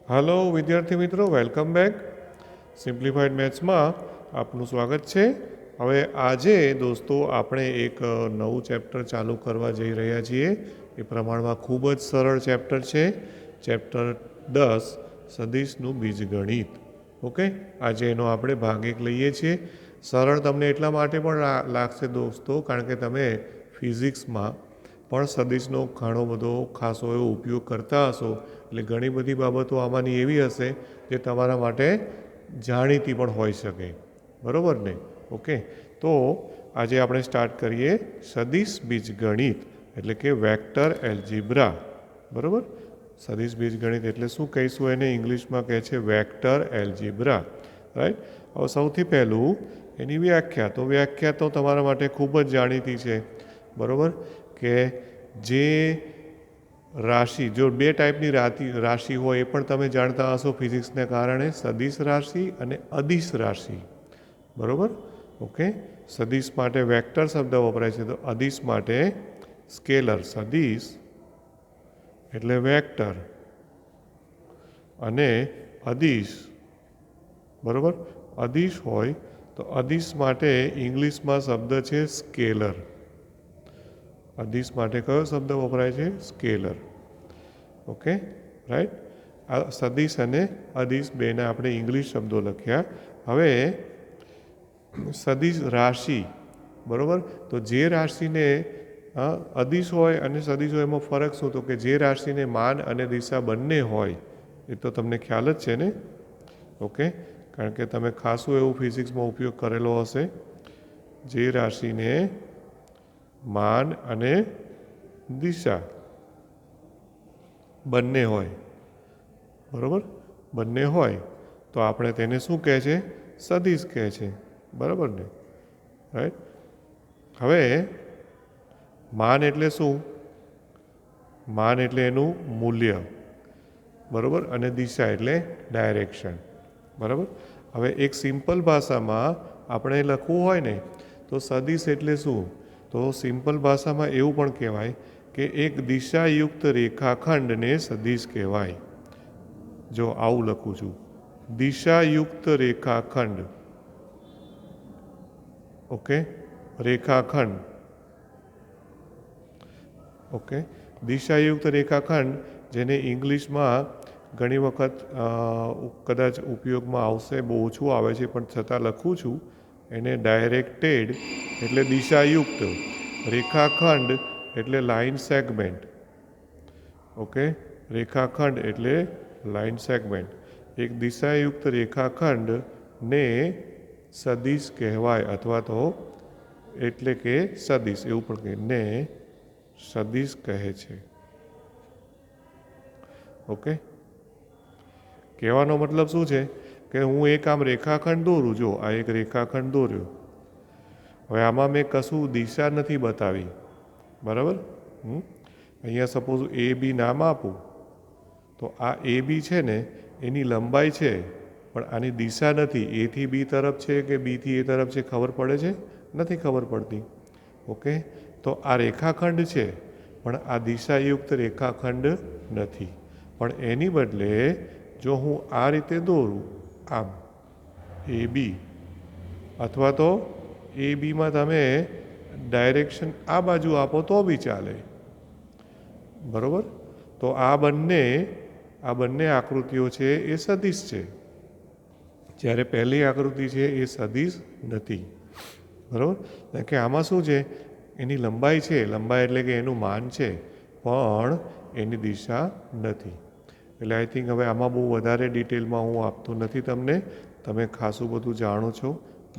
હાલો વિદ્યાર્થી મિત્રો, welcome back. Simplified મેથ્સમાં આપનું સ્વાગત છે. હવે આજે દોસ્તો આપણે એક નવું ચેપ્ટર ચાલુ કરવા જઈ રહ્યા છીએ. એ પ્રમાણમાં ખૂબ જ સરળ ચેપ્ટર છે. ચેપ્ટર 10 સદિશનું બીજગણિત. ઓકે, આજે એનો આપણે ભાગ એક લઈએ છીએ. સરળ તમને એટલા માટે પણ લાગશે દોસ્તો, કારણ કે તમે ફિઝિક્સમાં પણ સદિશનો ઘણો બધો ખાસો એવો ઉપયોગ કરતા હશો. એટલે ઘણી બધી બાબતો આમાંની એવી હશે જે તમારા માટે જાણીતી પણ હોઈ શકે. બરાબર ને? ઓકે, તો આજે આપણે સ્ટાર્ટ કરીએ સદિશ બીજગણિત, એટલે કે વેક્ટર એલ્જીબ્રા. બરાબર? સદિશ બીજગણિત એટલે શું કહીશું એને? ઇંગ્લિશમાં કહે છે વેક્ટર એલ્જીબ્રા. રાઈટ? હવે સૌથી પહેલું એની વ્યાખ્યા. તો વ્યાખ્યા તો તમારા માટે ખૂબ જ જાણીતી છે. બરાબર? કે જે રાશિ, જો બે ટાઈપની રાશિ હોય એ પણ તમે જાણતા હશો ફિઝિક્સને કારણે, સદિશ રાશિ અને અદિશ રાશિ. બરાબર? ઓકે, સદિશ માટે વેક્ટર શબ્દ વપરાય છે, તો અદિશ માટે સ્કેલર. સદિશ એટલે વેક્ટર અને અદિશ, બરાબર, અદિશ હોય તો અદિશ માટે ઇંગ્લિશમાં શબ્દ છે સ્કેલર. અદિશ માટે કયો શબ્દ વપરાય છે? સ્કેલર. Okay, right? આ સદિશ અને અદિશ બેના આપણે ઇંગ્લિશ શબ્દો લખ્યા. હવે સદિશ રાશિ, બરાબર, તો જે રાશિને અદિશ હોય અને સદિશ હોય એમાં ફરક શું? તો કે જે રાશિને માન અને દિશા બંને હોય, એ તો તમને ખ્યાલ જ છે ને? ઓકે, કારણ કે તમે ખાસું એવું ફિઝિક્સમાં ઉપયોગ કરેલો હશે. જે રાશિને માન અને દિશા બંને હોય, બરાબર, બંને હોય તો આપણે તેને શું કહે છે? સદિશ કહે છે. બરાબર ને? રાઈટ? હવે માન એટલે શું? માન એટલે એનું મૂલ્ય, બરાબર, અને દિશા એટલે ડાયરેક્શન. બરાબર? હવે એક સિમ્પલ ભાષામાં આપણે લખવું હોય ને તો સદિશ એટલે શું? તો સિમ્પલ ભાષામાં એવું પણ કહેવાય કે એક દિશાયુક્ત રેખાખંડને સદિશ કહેવાય. જો આવું લખું છું, દિશાયુક્ત રેખાખંડ. ઓકે, રેખાખંડ. ઓકે, દિશાયુક્ત રેખાખંડ, જેને ઇંગ્લિશમાં ઘણી વખત કદાચ ઉપયોગમાં આવશે, બહુ ઓછું આવે છે પણ છતાં લખું છું એને. ડાયરેક્ટેડ એટલે દિશાયુક્ત, રેખાખંડ એટલે લાઇન સેગમેન્ટ. ઓકે, રેખાખંડ એટલે લાઇન સેગમેન્ટ. એક દિશાયુક્ત રેખાખંડને સદિશ કહેવાય, અથવા તો એટલે કે સદિશ એવું પણ કહે ને સદિશ કહે છે. ઓકે, કહેવાનો મતલબ શું છે? કે હું એક આમ રેખાખંડ દોરું. જો આ એક રેખાખંડ દોર્યો. હવે આમાં મેં કશું દિશા નથી બતાવી. બરાબર? અહીંયા સપોઝ એ બી નામ આપું તો આ એ બી છે ને એની લંબાઈ છે, પણ આની દિશા નથી. એથી બી તરફ છે કે બીથી એ તરફ છે, ખબર પડે છે? નથી ખબર પડતી. ઓકે, તો આ રેખાખંડ છે પણ આ દિશાયુક્ત રેખાખંડ નથી. પણ એની બદલે જો હું આ રીતે દોરું, આમ એ બી, અથવા તો એ બીમાં તમે ડાયરેક્શન આ બાજુ આપો તો બી ચાલે. બરાબર? તો આ બંને આકૃતિઓ છે એ સદિશ છે, જ્યારે પહેલી આકૃતિ છે એ સદિશ નથી. બરાબર? કારણ કે આમાં શું છે? એની લંબાઈ છે, લંબાઈ એટલે કે એનું માન છે, પણ એની દિશા નથી. એટલે આઈ થિંક હવે આમાં બહુ વધારે ડિટેલમાં હું આપતો નથી તમને. તમે ખાસું બધું જાણો છો.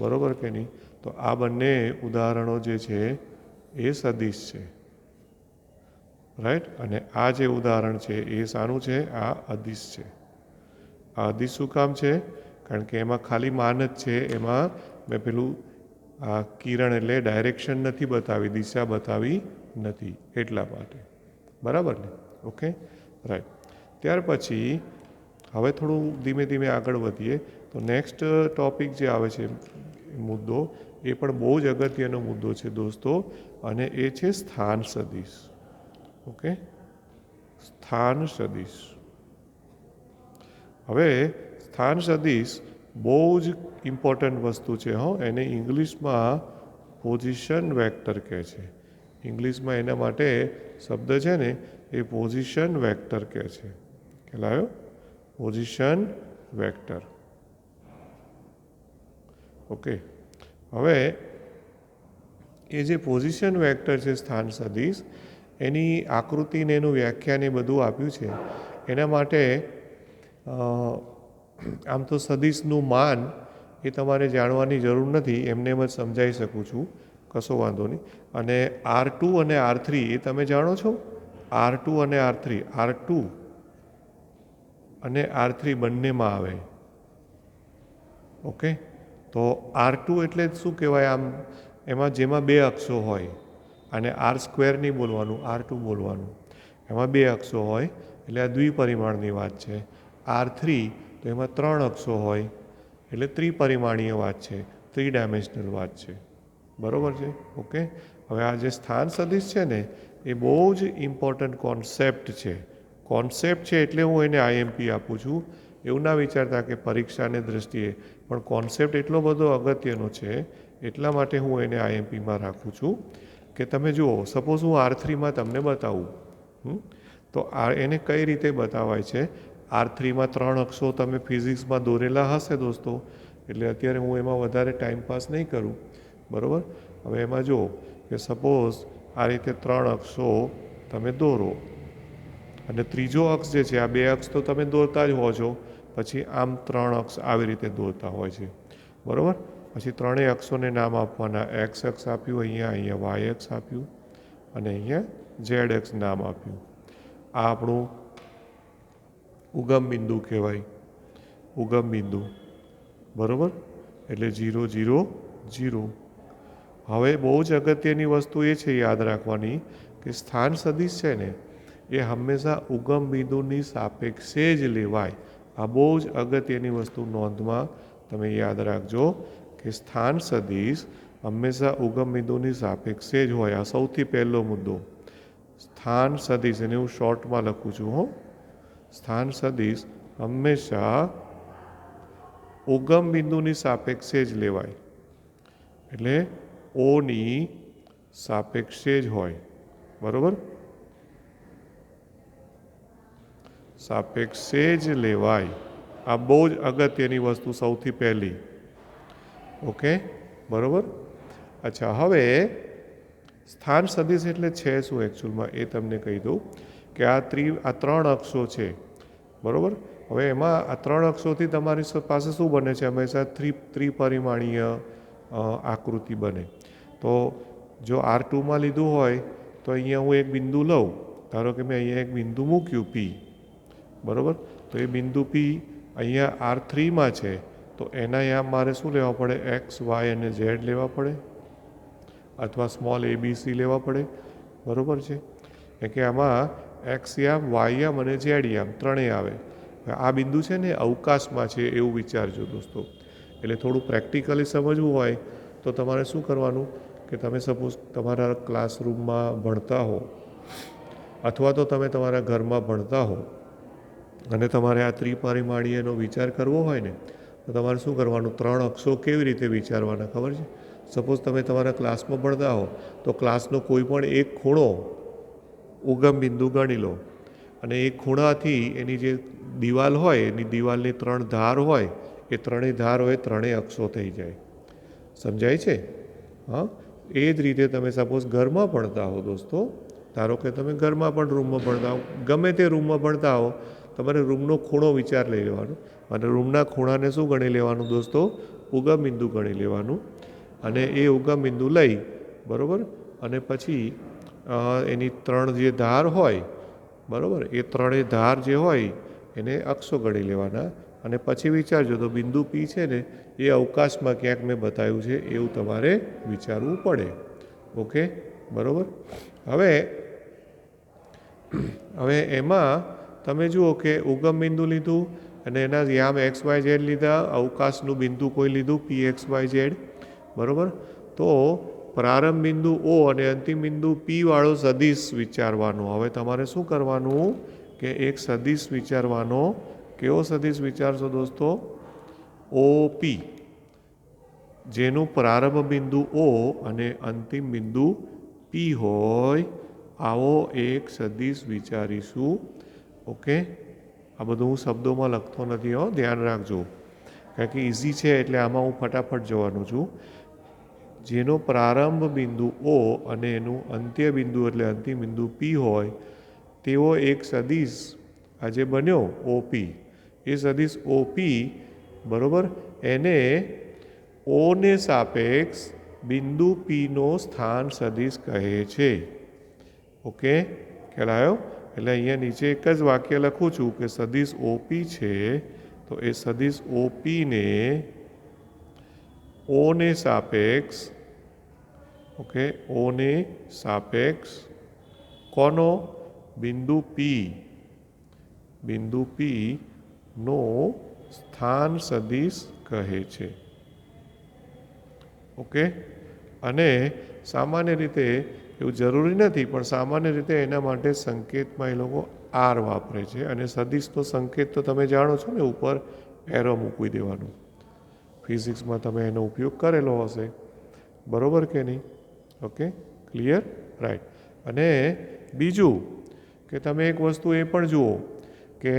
બરાબર કે નહીં? તો આ બંને ઉદાહરણો જે છે એ સદિશ છે. રાઈટ? અને આ જે ઉદાહરણ છે એ શાનું છે? આ અદિશ છે. આ અદિશ શું કામ છે? કારણ કે એમાં ખાલી માન જ છે. એમાં મેં પેલું આ કિરણ એટલે ડાયરેક્શન નથી બતાવી, દિશા બતાવી નથી, એટલા માટે. બરાબર ને? Okay, right. ત્યાર પછી હવે થોડું ધીમે ધીમે આગળ વધીએ તો નેક્સ્ટ ટોપિક જે આવે છે, મુદ્દો, એ પણ બહુ જ અગત્યનો મુદ્દો છે દોસ્તો, અને એ છે સ્થાન સદિશ. ઓકે, સ્થાન સદિશ. હવે સ્થાન સદિશ બહુ જ ઇમ્પોર્ટન્ટ વસ્તુ છે હો. એને ઇંગ્લિશમાં પોઝિશન વેક્ટર કહે છે. ઇંગ્લિશમાં એના માટે શબ્દ છે ને એ પોઝિશન વેક્ટર કહે છે. ખ્યાલ પોઝિશન વેક્ટર. ઓકે, હવે એ જે પોઝિશન વેક્ટર છે સ્થાન સદિશ, એની આકૃતિને એનું વ્યાખ્યાન એ બધું આપ્યું છે. એના માટે આમ તો સદિશનું માન એ તમારે જાણવાની જરૂર નથી, એમને એમ જ સમજાવી શકું છું, કશો વાંધો નહીં. અને R2 અને R3 એ તમે જાણો છો? R2 અને R3, R2 અને R3 બંનેમાં આવે. ઓકે, તો R2 એટલે શું કહેવાય? આમ એમાં જેમાં બે અક્ષો હોય, અને R² નહીં બોલવાનું, R2 બોલવાનું. એમાં બે અક્ષો હોય એટલે આ દ્વિપરિમાણની વાત છે. R3 તો એમાં ત્રણ અક્ષો હોય એટલે ત્રિપરિમાણીય વાત છે, 3 ડાયમેન્શનલ વાત છે. બરાબર છે? ઓકે, હવે આ જે સ્થાન સદિશ છે ને એ બહુ જ ઇમ્પોર્ટન્ટ કોન્સેપ્ટ છે. કોન્સેપ્ટ છે એટલે હું એને IMP આપું છું. એવું ના વિચારતા કે પરીક્ષાની દ્રષ્ટિએ, પણ કોન્સેપ્ટ એટલો બધો અગત્યનો છે એટલા માટે હું એને IMPમાં રાખું છું. કે તમે જુઓ, સપોઝ હું R3માં તમને બતાવું, તો એને કઈ રીતે બતાવાય છે. R3માં ત્રણ અક્ષો તમે ફિઝિક્સમાં દોરેલા હશે દોસ્તો, એટલે અત્યારે હું એમાં વધારે ટાઈમ પાસ નહીં કરું. બરાબર? હવે એમાં જુઓ કે સપોઝ આ રીતે ત્રણ અક્ષો તમે દોરો, અને ત્રીજો અક્ષ જે છે, આ બે અક્ષ તો તમે દોરતા જ હો છો, પછી આમ ત્રણ અક્ષ આવી રીતે દોરતા હોય છે. બરાબર? પછી ત્રણેય અક્ષોને નામ આપવાના. એક્સ અક્ષ આપ્યું, અહીંયા વાય અક્ષ આપ્યું, અને અહીંયા ઝેડ અક્ષ નામ આપ્યું. આ આપણું ઉગમ બિંદુ કહેવાય, ઉગમ બિંદુ. બરાબર? એટલે 0 0 0. હવે બહુ જ અગત્યની વસ્તુ એ છે યાદ રાખવાની કે સ્થાન સદિશ છે ને એ હંમેશા ઉગમ બિંદુની સાપેક્ષે જ લેવાય. આ બહુ જ અગત્યની વસ્તુ નોંધમાં તમે યાદ રાખજો કે સ્થાન સદિશ હંમેશા ઉગમ બિંદુની સાપેક્ષે જ હોય. આ સૌથી પહેલો મુદ્દો. સ્થાન સદિશ, એને હું શોર્ટમાં લખું છું હો. સ્થાન સદિશ હંમેશા ઉગમ બિંદુની સાપેક્ષે જ લેવાય. એટલે ઓની સાપેક્ષે જ હોય. બરાબર? સાપેક્ષે જ લેવાય. આ બહુ જ અગત્યની વસ્તુ, સૌથી પહેલી. ઓકે, બરાબર? અચ્છા, હવે સ્થાન સદિશ એટલે છે શું એકચ્યુઅલમાં એ તમને કહી દઉં કે આ ત્રણ અક્ષો છે. બરાબર? હવે એમાં આ ત્રણ અક્ષોથી તમારી પાસે શું બને છે? હંમેશા ત્રિપરિમાણીય આકૃતિ બને. તો જો R2માં લીધું હોય તો અહીંયા હું એક બિંદુ લઉં. ધારો કે મેં અહીંયા એક બિંદુ મૂક્યું P. બરાબર? તો એ બિંદુ P અહીંયા R3માં છે, તો એના અહીંયા મારે શું લેવા પડે? એક્સ, વાય અને ઝેડ લેવા પડે, અથવા સ્મોલ ABC લેવા પડે. બરાબર છે? કે આમાં એક્સ યામ, વાય યામ અને ઝેડ યામ ત્રણેય આવે. આ બિંદુ છે ને અવકાશમાં છે એવું વિચારજો દોસ્તો. એટલે થોડું પ્રેક્ટિકલી સમજવું હોય તો તમારે શું કરવાનું કે તમે સપોઝ તમારા ક્લાસરૂમમાં ભણતા હો, અથવા તો તમે તમારા ઘરમાં ભણતા હો, અને તમારે આ ત્રિપરિમાણીયનો વિચાર કરવો હોય ને તો તમારે શું કરવાનું? ત્રણ અક્ષો કેવી રીતે વિચારવાના ખબર છે? સપોઝ તમે તમારા ક્લાસમાં ભણતા હો તો ક્લાસનો કોઈ પણ એક ખૂણો ઉગમ બિંદુ ગણી લો, અને એ ખૂણાથી એની જે દિવાલ હોય, એની દિવાલની ત્રણ ધાર હોય, એ ત્રણેય ધાર હોય ત્રણેય અક્ષો થઈ જાય. સમજાય છે? હા, એ જ રીતે તમે સપોઝ ઘરમાં ભણતા હો દોસ્તો, ધારો કે તમે ઘરમાં પણ રૂમમાં ભણતા હો, ગમે તે રૂમમાં ભણતા હો, તમારે રૂમનો ખૂણો વિચાર લઈ લેવાનો, અને રૂમના ખૂણાને શું ગણી લેવાનું દોસ્તો? ઉગમ બિંદુ ગણી લેવાનું. અને એ ઉગમ બિંદુ લઈ, બરાબર, અને પછી એની ત્રણ જે ધાર હોય, બરાબર, એ ત્રણેય ધાર જે હોય એને અક્ષો ગણી લેવાના. અને પછી વિચારજો તો બિંદુ P છે ને એ અવકાશમાં ક્યાંક મેં બતાવ્યું છે એવું તમારે વિચારવું પડે. ઓકે, બરાબર? હવે એમાં તમે જુઓ કે ઉગમ બિંદુ લીધું અને એના યામ XYZ લીધા, અવકાશનું બિંદુ કોઈ લીધું PXYZ. બરાબર? તો પ્રારંભ બિંદુ O અને અંતિમ બિંદુ P વાળો સદિશ વિચારવાનો. હવે તમારે શું કરવાનું કે એક સદિશ વિચારવાનો કેવો સદિશ વિચારશો દોસ્તો? ઓપી, જેનું પ્રારંભ બિંદુ ઓ અને અંતિમ બિંદુ પી હોય આવો એક સદિશ વિચારીશું. ઓકે, આ બધું હું શબ્દોમાં લખતો નથી હો, ધ્યાન રાખજો, કારણ કે ઇઝી છે એટલે આમાં હું ફટાફટ જવાનું છું. જેનો પ્રારંભ બિંદુ ઓ અને એનું અંત્ય બિંદુ એટલે અંતિમ બિંદુ પી હોય તેવો એક સદિશ આજે બન્યો ઓપી. એ સદિશ ઓપી, બરાબર, એને ઓને સાપેક્ષ બિંદુ પીનો સ્થાન સદિશ કહે છે. ઓકે, ખ્યાલ આવ્યો? એટલે અહીંયા નીચે એક જ વાક્ય લખું છું કે સદિશ ઓપી છે, તો એ સદિશ ઓપીને ઓને સાપેક્ષ, ઓકે, ઓને સાપેક્ષ કોનો? બિંદુ પી નો સ્થાન સદિશ કહે છે. ઓકે, અને સામાન્ય રીતે એવું જરૂરી નથી, પણ સામાન્ય રીતે એના માટે સંકેતમાં એ લોકો આર વાપરે છે. અને સદિશનો સંકેત તો તમે જાણો છો ને, ઉપર એરો મૂકી દેવાનું. ફિઝિક્સમાં તમે એનો ઉપયોગ કરેલો હશે, બરાબર કે નહીં? Okay, clear? રાઈટ. અને બીજું કે તમે એક વસ્તુ એ પણ જુઓ કે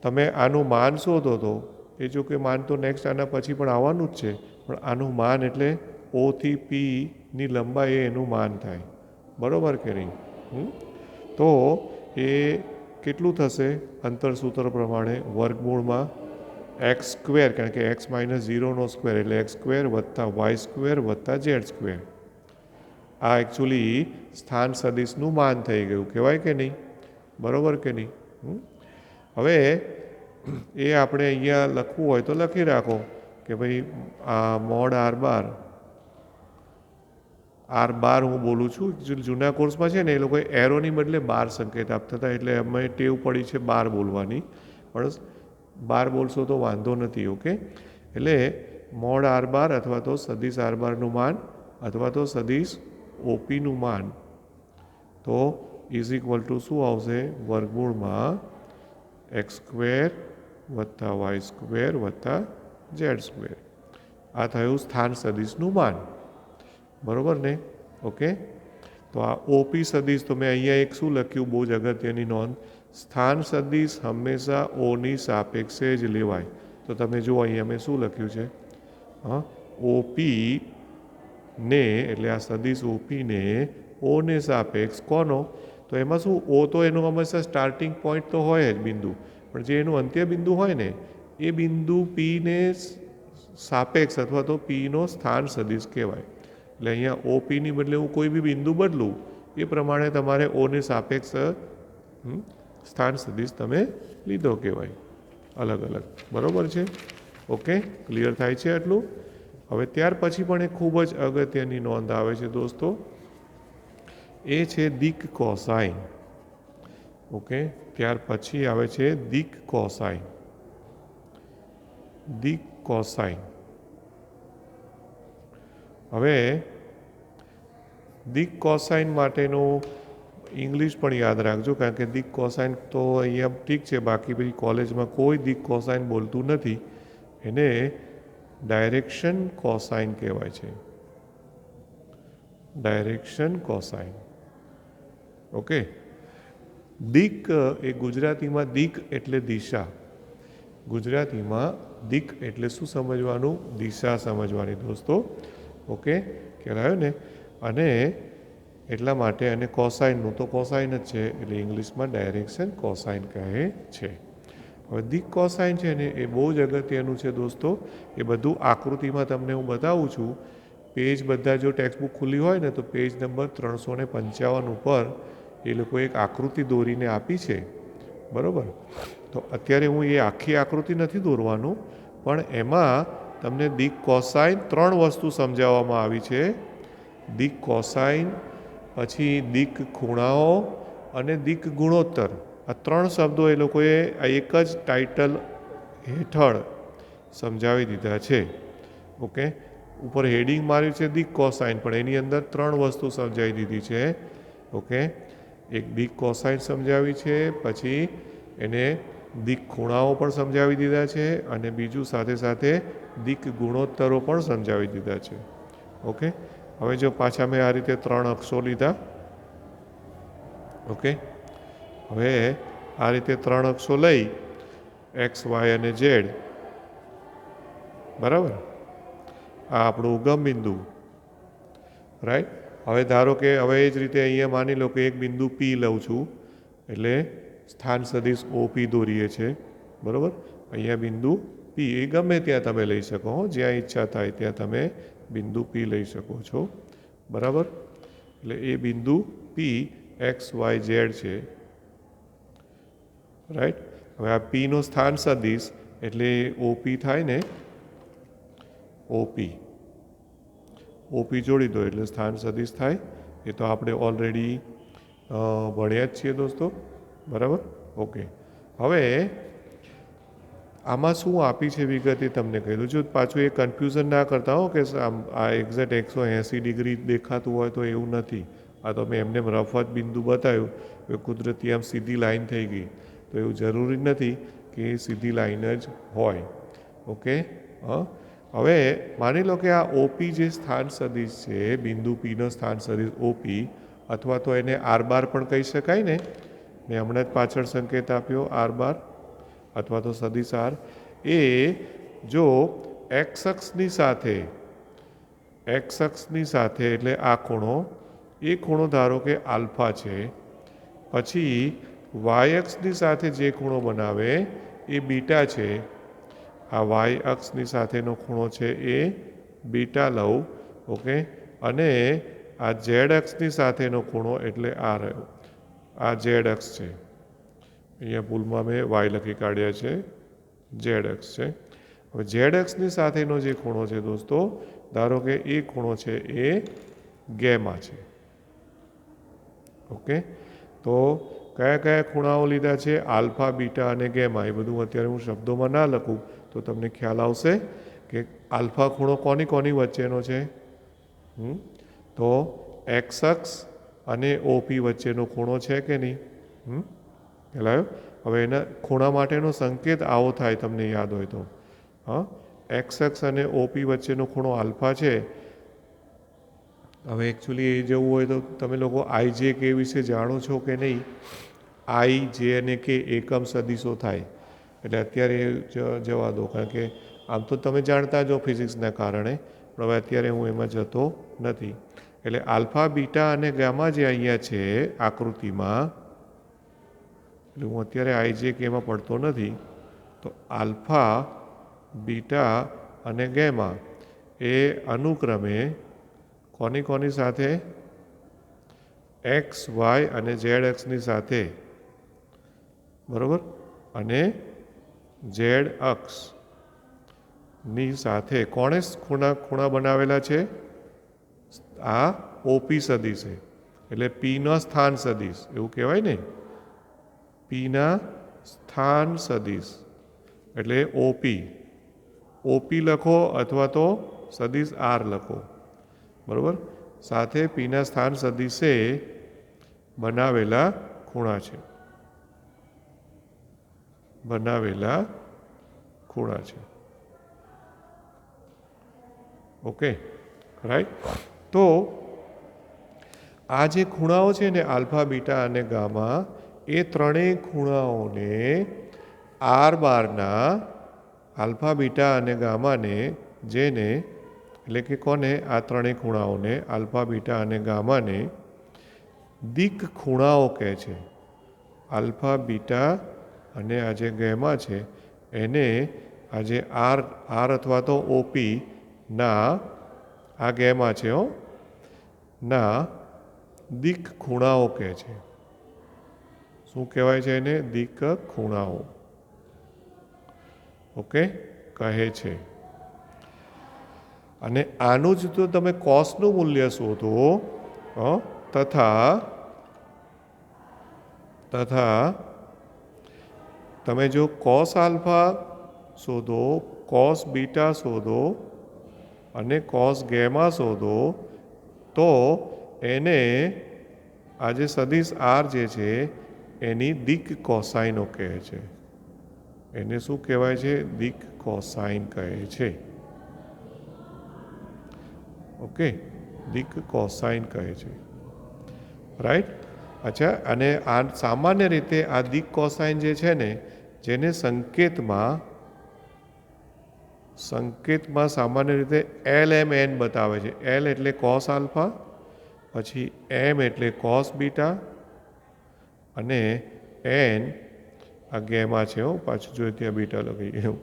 તમે આનું માન શોધો તો એ જો કે માન તો નેક્સ્ટ આના પછી પણ આવવાનું જ છે, પણ આનું માન એટલે ઓથી પીની લંબાઈ એનું માન થાય, બરાબર કે નહીં? તો એ કેટલું થશે? અંતરસૂત્ર પ્રમાણે વર્ગમૂળમાં એક્સ સ્ક્વેર, કારણ કે એક્સ માઇનસ 0નો સ્ક્વેર એટલે એક્સ સ્ક્વેર વત્તા વાય સ્ક્વેર વત્તા ઝેડ સ્ક્વેર. આ એકચ્યુઅલી સ્થાન સદિશનું માન થઈ ગયું, કહેવાય કે નહીં? બરાબર કે નહીં? હવે એ આપણે અહીંયા લખવું હોય તો લખી રાખો કે ભાઈ આ મોડ આર બાર હું બોલું છું. જૂના કોર્સમાં છે ને એ લોકોએ એરોની બદલે બાર સંકેત આપતા હતા, એટલે અમે ટેવ પડી છે બાર બોલવાની, પણ બાર બોલશો તો વાંધો નથી. ઓકે, એટલે મોડ આર બાર અથવા તો સદિશ આર બારનું માન અથવા તો સદિશ ઓપીનું માન તો ઇઝ ઇક્વલ ટુ શું આવશે? વર્ગમૂળમાં એક્સ સ્ક્વેર વત્તા વાય સ્ક્વેર વત્તા ઝેડ સ્ક્વેર. આ થયું સ્થાન સદિશનું માન, બરાબર ને? ઓકે, તો આ ઓપી સદિશ તો મેં અહીંયા એક શું લખ્યું, બહુ જ અગત્યની નોંધ, સ્થાન સદિશ હંમેશા ઓની સાપેક્ષે જ લેવાય. તો તમે જુઓ અહીંયા મેં શું લખ્યું છે, ઓપી ને એટલે આ સદિશ ઓપીને ઓને સાપેક્ષ કોનો? તો એમાં શું, ઓ તો એનું હંમેશા સ્ટાર્ટિંગ પોઈન્ટ તો હોય જ બિંદુ, પણ જે એનું અંત્ય બિંદુ હોય ને એ બિંદુ પીને સાપેક્ષ અથવા તો પીનો સ્થાન સદિશ કહેવાય. એટલે અહીંયા ઓપીની બદલે હું કોઈ બી બિંદુ બદલું એ પ્રમાણે તમારે ઓને સાપેક્ષ સ્થાન સદિશ તમે લીધો કહેવાય, અલગ અલગ, બરાબર છે? ઓકે, ક્લિયર થાય છે આટલું? હવે ત્યાર પછી પણ એક ખૂબ જ અગત્યની નોંધ આવે છે દોસ્તો, એ છે દિક કોસાઇન. ઓકે, ત્યાર પછી આવે છે દિક કોસાઇન. દિક કોસાઇન. હવે દિક કોસાઇન માટેનું ઇંગ્લિશ પણ યાદ રાખજો, કારણ કે દિક કોસાઇન તો અહીંયા ઠીક છે, બાકી બધી કોલેજમાં કોઈ દિક કોસાઇન બોલતું નથી. એને ડાયરેક્શન કોસાઇન કહેવાય છે, ડાયરેક્શન કોસાઇન. ઓકે, દિક એ ગુજરાતીમાં દિક એટલે દિશા, ગુજરાતીમાં દિક એટલે શું સમજવાનું? દિશા સમજવાની દોસ્તો. ઓકે, ખ્યાલ આવ્યો ને? અને એટલા માટે અને કોસાઇનનું તો કોસાઇન જ છે, એટલે ઇંગ્લિશમાં ડાયરેક્શન કોસાઇન કહે છે. હવે દિક કોસાઇન છે ને એ બહુ જ અગત્યનું છે દોસ્તો. એ બધું આકૃતિમાં તમને હું બતાવું છું. પેજ બધા જો ટેક્સ્ટબુક ખુલ્લી હોય ને તો પેજ નંબર 355 ઉપર એ લોકો એક આકૃતિ દોરીને આપી છે, બરાબર? તો અત્યારે હું એ આખી આકૃતિ નથી દોરવાનું, પણ એમાં તમને દિક કોસાઇન 3 વસ્તુ સમજાવવામાં આવી છે. દિક કોસાઇન, પછી દિક ખૂણાઓ અને દિક ગુણોત્તર. આ 3 શબ્દો એ લોકોએ આ એક જ ટાઇટલ હેઠળ સમજાવી દીધા છે. ઓકે, ઉપર હેડિંગ માર્યું છે દિક કોસાઇન, પણ એની અંદર 3 વસ્તુ સમજાવી દીધી છે. ઓકે, એક દિક કોસાઇન સમજાવી છે, પછી એને દિક ખૂણાઓ પણ સમજાવી દીધા છે અને બીજું સાથે સાથે દિક ગુણોત્તરો પણ સમજાવી દીધા છે. ઓકે, હવે જો પાછા મેં આ રીતે 3 અક્ષો લીધા. ઓકે, હવે આ રીતે 3 અક્ષો લઈ એક્સ, વાય અને ઝેડ, બરાબર, આ આપણું ઉગમ બિંદુ, રાઈટ. હવે ધારો કે હવે એ જ રીતે અહીંયા માની લો કે એક બિંદુ પી લઉં છું, એટલે સ્થાન સદિશ ઓપી દોરીએ છે, બરાબર. અહીંયા બિંદુ પી એ ગમે ત્યાં તમે લઈ શકો, જ્યાં ઈચ્છા થાય ત્યાં તમે બિંદુ પી લઈ શકો છો, બરાબર. એટલે એ બિંદુ પી એક્સ, વાય, ઝેડ છે, રાઈટ. હવે આ પીનો સ્થાન સદિશ એટલે ઓપી થાય ને, ઓપી ઓપી જોડી દો એટલે સ્થાન સદિશ થાય. એ તો આપણે ઓલરેડી ભણ્યા જ છીએ દોસ્તો, બરાબર. ઓકે, હવે આમાં શું આપી છે વિગત એ તમને કહી દઉં છું. પાછું એ કન્ફ્યુઝન ના કરતા હો કે આ એક્ઝેક્ટ 180 ડિગ્રી દેખાતું હોય તો એવું નથી. આ તો મેં એમને રફ જ બિંદુ બતાવ્યું કે કુદરતી આમ સીધી લાઈન થઈ ગઈ, તો એવું જરૂરી નથી કે એ સીધી લાઈન જ હોય. ઓકે, હવે માની લો કે આ ઓપી જે સ્થાન સદિશ છે, બિંદુ પીનો સ્થાન સદિશ ઓપી, અથવા તો એને આર બાર પણ કહી શકાય ને, મેં હમણાં જ પાછળ સંકેત આપ્યો આર બાર અથવા તો સદિશ આર. એ જો એક્સ અક્ષની સાથે એટલે આ ખૂણો, એ ખૂણો ધારો કે આલ્ફા છે, પછી વાય અક્ષની સાથે જે ખૂણો બનાવે એ બીટા છે. આ વાય અક્ષની સાથેનો ખૂણો છે એ બીટા લઉં. ઓકે, અને આ ઝેડ અક્ષની સાથેનો ખૂણો એટલે આ રહ્યો, આ ઝેડ અક્ષ છે. અહીંયા ભૂલમાં મેં વાય લખી કાઢ્યા છે, ઝેડ અક્ષ છે. હવે ઝેડ અક્ષની સાથેનો જે ખૂણો છે દોસ્તો, ધારો કે એ ખૂણો છે એ ગેમા છે. ઓકે, તો કયા કયા ખૂણાઓ લીધા છે? આલ્ફા, બીટા અને ગેમા. એ બધું અત્યારે હું શબ્દોમાં ના લખું તો તમને ખ્યાલ આવશે કે આલ્ફા ખૂણો કોની કોની વચ્ચેનો છે. તો એક્સ અક્ષ અને ઓપી વચ્ચેનો ખૂણો છે કે નહીં? ખ્યાલ આવ્યો? હવે એના ખૂણા માટેનો સંકેત આવો થાય, તમને યાદ હોય તો. એક્સ અક્ષ અને ઓપી વચ્ચેનો ખૂણો આલ્ફા છે. હવે એકચ્યુઅલી એ જવું હોય તો તમે લોકો આઈ જે કે વિશે જાણો છો કે નહીં? આઈ જે અને કે એકમ સદિશો થાય, એટલે અત્યારે જવા દો, કારણ કે આમ તો તમે જાણતા જો ફિઝિક્સના કારણે, પણ હવે અત્યારે હું એમાં જતો નથી. એટલે આલ્ફા, બીટા અને ગામા જે અહીંયા છે આકૃતિમાં, એટલે હું અત્યારે આઈ જે કે એમાં પડતો નથી. તો આલ્ફા, બીટા અને ગેમા એ અનુક્રમે કોની સાથે? એક્સ, વાય અને ઝેડ અક્ષની સાથે, બરાબર. અને ઝેડ અક્ષની સાથે કોણે ખૂણા બનાવેલા છે? આ ઓપી સદિશે, એટલે પીનો સ્થાન સદિશ એવું કહેવાય ને. પીના સ્થાન સદિશ એટલે ઓપી લખો અથવા તો સદિશ આર લખો, બરાબર. સાથે પીના સ્થાન સદિશે બનાવેલા ખૂણા છે, ઓકે, રાઈટ. તો આ જે ખૂણાઓ છે ને આલ્ફા, બીટા અને ગામા, એ ત્રણેય ખૂણાઓને આર બારના, આલ્ફા, બીટા અને ગામાને, જેને એટલે કે કોને? આ ત્રણેય ખૂણાઓને આલ્ફા, બીટા અને ગામાને દિક ખૂણાઓ કહે છે. આલ્ફા, બીટા અને આ જે ગેમા છે એને આજે આર અથવા તો ઓપી ના, આ ગેમા છે ના દિક ખૂણાઓ કહે છે. શું કહેવાય છે એને? દિક ખૂણાઓ. ઓકે, કહે છે. અને આનું જ તો તમે કોસનું મૂલ્ય શોધો, તથા તમે જો કોસ આલ્ફા શોધો, કોસ બીટા શોધો અને કોસ ગેમા શોધો, તો એને આજે સદિશ આર જે છે એની દિક કોસાઈનો કહે છે. એને શું કહેવાય છે? દિક કોસાઇન કહે છે. ઓકે, દિક કોસાઇન કહે છે. રાઈટ. અચ્છા, અને આ સામાન્ય રીતે આ દિક કોસાઇન જે છે ને, જેને સંકેતમાં સામાન્ય રીતે LMN બતાવે છે. L એટલે કોસ આલ્ફા, પછી M એટલે કોસ બીટા, અને N આ ગેમા છે. પાછું જોઈએ ત્યાં બીટા લખી એવું,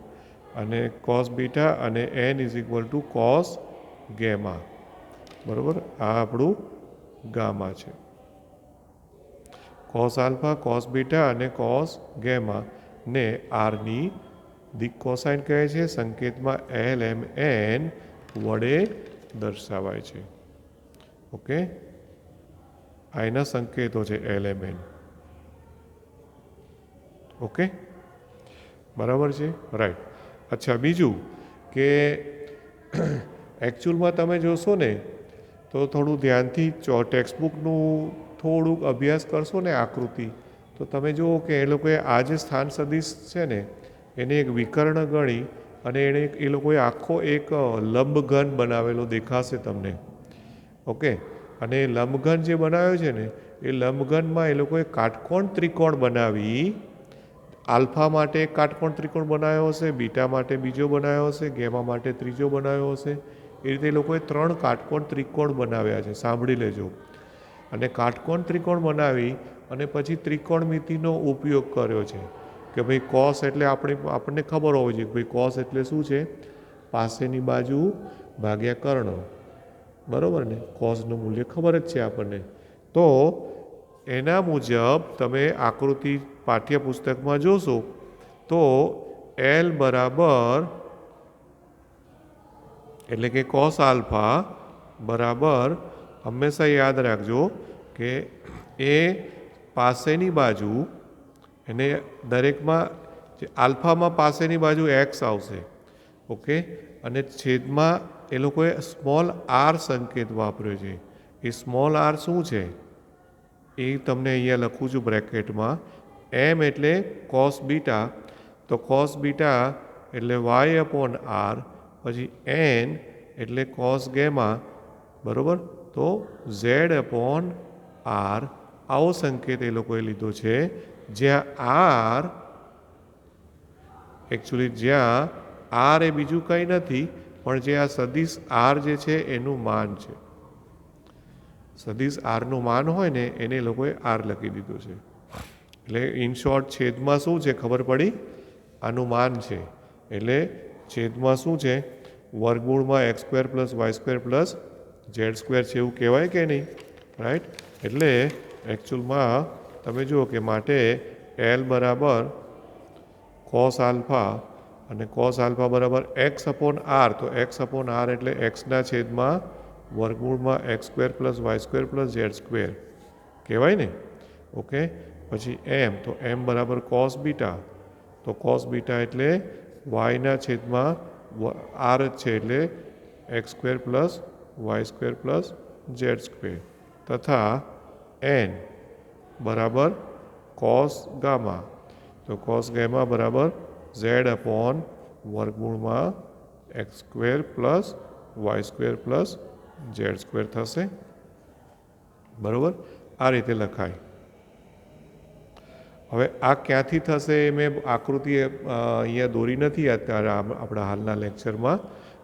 અને કોસ બીટા, અને N is equal two cos gamma. બરાબર, આ આપણું ગામા છે. કોસ આલ્ફા, કોસ બીટા અને કોસ ગેમા ને આરની દિક કોસાઇન કહે છે. સંકેતમાં LMN વડે દર્શાવાય છે. ઓકે, આ એના સંકેતો છે LMN. ઓકે, બરાબર છે. રાઈટ. અચ્છા, બીજું કે એકચ્યુઅલમાં તમે જોશો ને તો થોડું ધ્યાનથી ટેક્સ્ટબુકનું થોડુંક અભ્યાસ કરશો ને આકૃતિ, તો તમે જુઓ કે એ લોકોએ આ જે સ્થાન સદિશ છે ને એને એક વિકર્ણ ગણી અને એને એ લોકોએ આખો એક લંબઘન બનાવેલો દેખાશે તમને. ઓકે, અને એ લંબઘન જે બનાવ્યો છે ને એ લંબઘનમાં એ લોકોએ કાટકોણ ત્રિકોણ બનાવી. આલ્ફા માટે એક કાટકોણ ત્રિકોણ બનાવ્યો હશે, બીટા માટે બીજો બનાવ્યો હશે, ગેમા માટે ત્રીજો બનાવ્યો હશે. એ રીતે એ લોકોએ 3 કાટકોણ ત્રિકોણ બનાવ્યા છે. સાંભળી લેજો. અને કાટકોણ ત્રિકોણ બનાવી અને પછી ત્રિકોણમિતિનો ઉપયોગ કર્યો છે કે ભાઈ કોસ એટલે આપણને ખબર હોવી જોઈએ કે ભાઈ કોસ એટલે શું છે? પાસેની બાજુ ભાગ્યા કર્ણ. બરાબર ને? કોસનું મૂલ્ય ખબર જ છે આપણને. તો એના મુજબ તમે આકૃતિ પાઠ્યપુસ્તકમાં જોશો તો L બરાબર એટલે કે કોસ આલ્ફા બરાબર, હંમેશા યાદ રાખજો કે એ પાસેની બાજુ, એને દરેકમાં આલ્ફામાં પાસેની બાજુ x આવશે. ઓકે, અને છેદમાં એ લોકોએ સ્મોલ r સંકેત વાપર્યો છે. એ સ્મોલ r શું છે એ તમને અહીંયા લખું છું બ્રેકેટમાં. M એટલે કોસ બીટા, તો કોસ બીટા એટલે y/r, પછી N એટલે કોસ ગેમા. બરાબર, તો z/r. આવો સંકેત એ લોકોએ લીધો છે, જ્યાં r એ બીજું કંઈ નથી પણ જે આ સદિશ r જે છે એનું માન છે. સદિશ rનું માન હોય ને એને એ લોકોએ r લખી દીધું છે. એટલે ઇન શોર્ટ છેદમાં શું છે ખબર પડી? આનું માન છે. એટલે છેદમાં શું છે? વર્ગમૂળમાં x² + y² + z² છે એવું કહેવાય કે નહીં? રાઈટ. એટલે એકચ્યુઅલમાં તમે જુઓ કે માટે L બરાબર કોસ આલ્ફા, અને કોસ આલ્ફા બરાબર x/r. તો x/r એટલે xના છેદમાં વર્ગમૂળમાં x² + y² + z² કહેવાય ને? ઓકે, પછી m, તો m બરાબર કોસ બીટા. તો કોસ બીટા એટલે yના છેદમાં r જ છે એટલે x² + y² + z², તથા n બરાબર કોસ ગામા. તો કોસ ગામા બરાબર z/વર્ગમૂળમાં x² + y² + z² થશે. બરાબર, આ રીતે લખાય. હવે આ ક્યાંથી થશે મેં આકૃતિ અહીંયા દોરી નથી અત્યારે આપણા હાલના લેક્ચરમાં,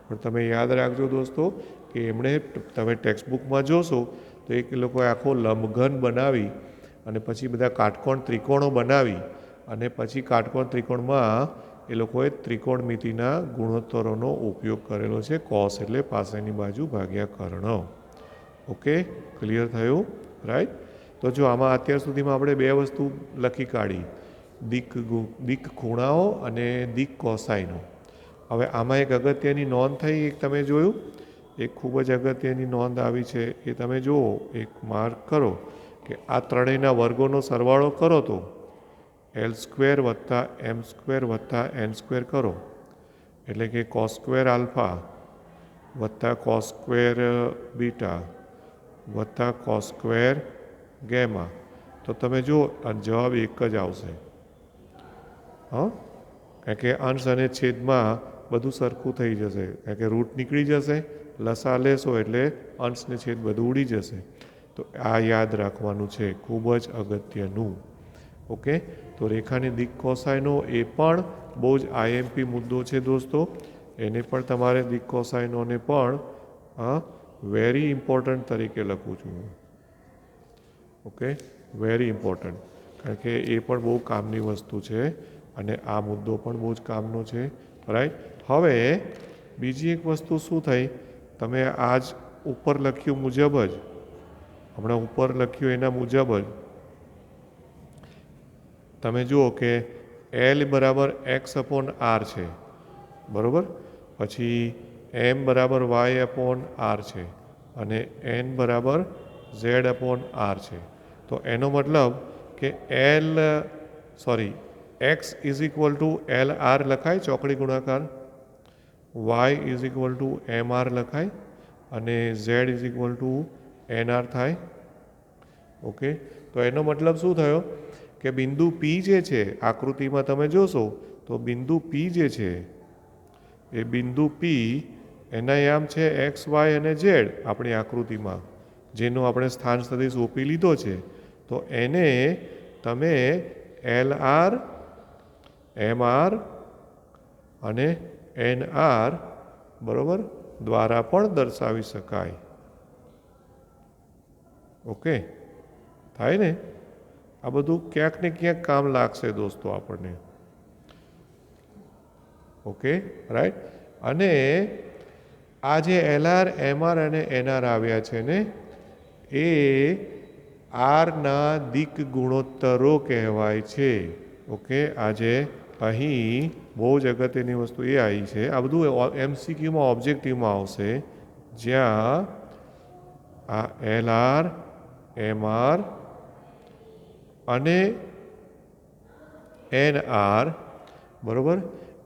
પણ તમે યાદ રાખજો દોસ્તો કે એમણે તમે ટેક્સ્ટબુકમાં જોશો તો એક લોકોએ આખો લંબઘન બનાવી અને પછી બધા કાટકોણ ત્રિકોણો બનાવી અને પછી કાટકોણ ત્રિકોણમાં એ લોકોએ ત્રિકોણમિતિના ગુણોત્તરોનો ઉપયોગ કરેલો છે. કોસ એટલે પાસેની બાજુ ભાગ્યા કર્ણ. ઓકે, ક્લિયર થયું? રાઈટ. તો જો આમાં અત્યાર સુધીમાં આપણે 2 વસ્તુ લખી કાઢી, દિક ખૂણાઓ અને દિક કોસાઈનો. હવે આમાં એક અગત્યની નોંધ થઈ, એક તમે જોયું, એક ખૂબ જ અગત્યની નોંધ આવી છે એ તમે જુઓ, એક માર્ક કરો કે આ ત્રણેયના વર્ગોનો સરવાળો કરો તો L² + m² + n² કરો એટલે કે cos² આલ્ફા વત્તા cos² બીટા વત્તા cos² ગેમા. તો તમે જુઓ જવાબ એક જ આવશે. હા, કારણ કે અંશ અને છેદમાં બધું સરખું થઈ જશે, કારણ કે રૂટ નીકળી જશે, લસા લેશો એટલે અંશ ને છેદ બધું ઉડી જશે. તો આ યાદ રાખવાનું છે, ખૂબ જ અગત્યનું. ઓકે, તો રેખાની દિક કોસાઈનો એ પણ બહુ જ આઈએમપી મુદ્દો છે દોસ્તો. એને પણ તમારે દિક કોસાઈનોને પણ વેરી ઇમ્પોર્ટન્ટ તરીકે લખું છું. ઓકે, વેરી ઇમ્પોર્ટન્ટ, કારણ કે એ પણ બહુ કામની વસ્તુ છે અને આ મુદ્દો પણ બહુ જ કામનો છે. રાઈટ. હવે બીજી એક વસ્તુ શું થઈ, તમે આજ ઉપર લખ્યું મુજબ જ, હમણાં ઉપર લખ્યું એના મુજબ જ તમે જુઓ કે L બરાબર x અપોન r છે, બરાબર. પછી m બરાબર y અપોન r છે અને n બરાબર z અપોન r છે. તો એનો મતલબ કે x is equal to L R લખાય ચોકડી ગુણાકાર, y is equal to M R લખાય અને z is equal to N R થાય. ઓકે, તો એનો મતલબ શું થયો કે બિંદુ P જે છે, આકૃતિમાં તમે જોશો તો બિંદુ P જે છે એ બિંદુ P એના યામ છે એક્સ વાય અને ઝેડ આપણી આકૃતિમાં, જેનો આપણે સ્થાન સદિશ ઓપી લીધો છે. તો એને તમે એલ આર, એમ આર અને એન આર બરાબર દ્વારા પણ દર્શાવી શકાય. ઓકે, થાય ને? આ બધું ક્યાંક ને ક્યાંક કામ લાગશે દોસ્તો આપણને. Okay, right. અને આ જે એલ આર, એમ આર અને એન આર આવ્યા છે ને, એ આરના દિક ગુણોત્તરો કહેવાય છે. ઓકે, આજે અહીં બહુ જ અગત્યની વસ્તુ એ આવી છે, આ બધું એમસીક્યુમાં ઓબ્જેક્ટિવમાં આવશે, જ્યાં આ એલ આર, એમ આર અને એન આર બરાબર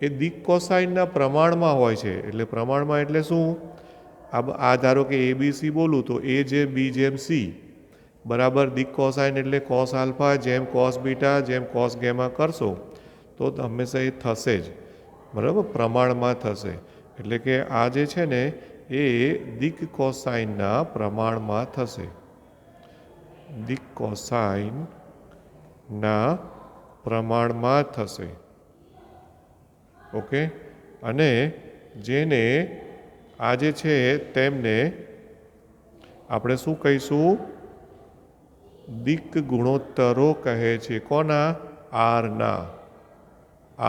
એ દિક કોસાઇનના પ્રમાણમાં હોય છે. એટલે પ્રમાણમાં એટલે શું? આ ધારો કે ABC બોલું તો એ જે બી જેમ સી બરાબર દિક કોસાઇન એટલે કોસ આલ્ફા જેમ કોસ બીટા જેમ કોસ ગેમા કરશો તો હંમેશા એ થશે જ, બરાબર, પ્રમાણમાં થશે. એટલે કે આ જે છે ને એ દિક કોસાઇનના પ્રમાણમાં થશે, દિક કોસાઇનના પ્રમાણમાં થશે. ઓકે, અને જેને આ જે છે તેમને આપણે શું કહીશું? દિક ગુણોત્તરો કહે છે. કોના? આરના.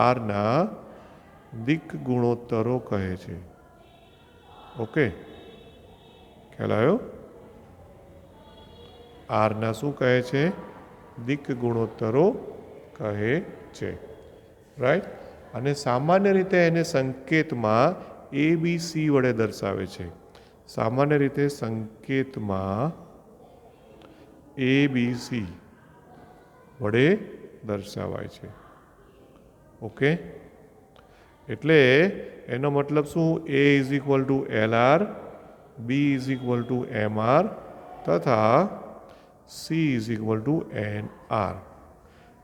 આરના દિક ગુણોત્તરો કહે છે. ઓકે, ખ્યાલ આવ્યો? આરના શું કહે છે? દિક ગુણોત્તરો કહે છે. રાઈટ. અને સામાન્ય રીતે એને સંકેતમાં ABC વડે દર્શાવે છે. સામાન્ય રીતે સંકેતમાં ABC વડે દર્શાવાય છે. ઓકે, એટલે એનો મતલબ શું? A is equal to L R, B is equal to M R તથા C is equal to N R.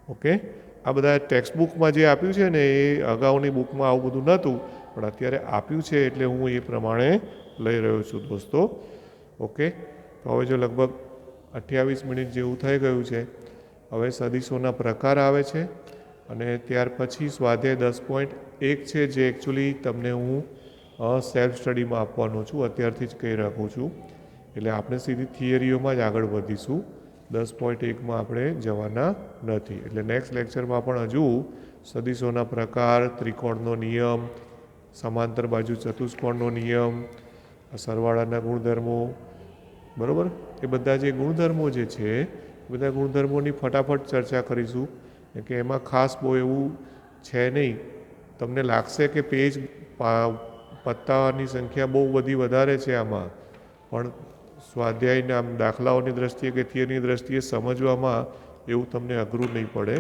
Okay, આ બધા ટેક્સ્ટબુકમાં જે આપ્યું છે ને એ અગાઉની બુકમાં આવું બધું નહોતું, પણ અત્યારે આપ્યું છે એટલે હું એ પ્રમાણે લઈ રહ્યો છું દોસ્તો. ઓકે, તો હવે જો લગભગ 28 મિનિટ જેવું થઈ ગયું છે. હવે સદીશોના પ્રકાર આવે છે અને ત્યાર પછી સ્વાધ્યાય 10.1 છે, જે એકચ્યુઅલી તમને હું સેલ્ફ સ્ટડીમાં આપવાનો છું, અત્યારથી જ કહી રાખું છું. એટલે આપણે સીધી થિયરીઓમાં જ આગળ વધીશું, 10.1માં આપણે જવાના નથી. એટલે નેક્સ્ટ લેક્ચરમાં પણ હજુ સદીશોના પ્રકાર, ત્રિકોણનો નિયમ, સમાંતર બાજુ ચતુષ્કોણનો નિયમ, સરવાળાના ગુણધર્મો, બરાબર, એ બધા જે ગુણધર્મો જે છે એ બધા ગુણધર્મોની ફટાફટ ચર્ચા કરીશું. કે એમાં ખાસ બહુ એવું છે નહીં. તમને લાગશે કે પેજ પત્તાની સંખ્યા બહુ બધી વધારે છે આમાં, પણ સ્વાધ્યાયના દાખલાઓની દ્રષ્ટિએ કે થિયરીની દ્રષ્ટિએ સમજવામાં એવું તમને અઘરું નહીં પડે,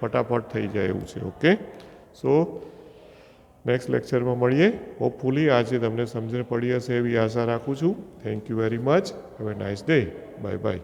ફટાફટ થઈ જાય એવું છે. ઓકે, સો નેક્સ્ટ લેક્ચરમાં મળીએ. હોપફુલી આજે તમને સમજણ પડી હશે એવી આશા રાખું છું. Thank you very much. Have a nice day. Bye bye.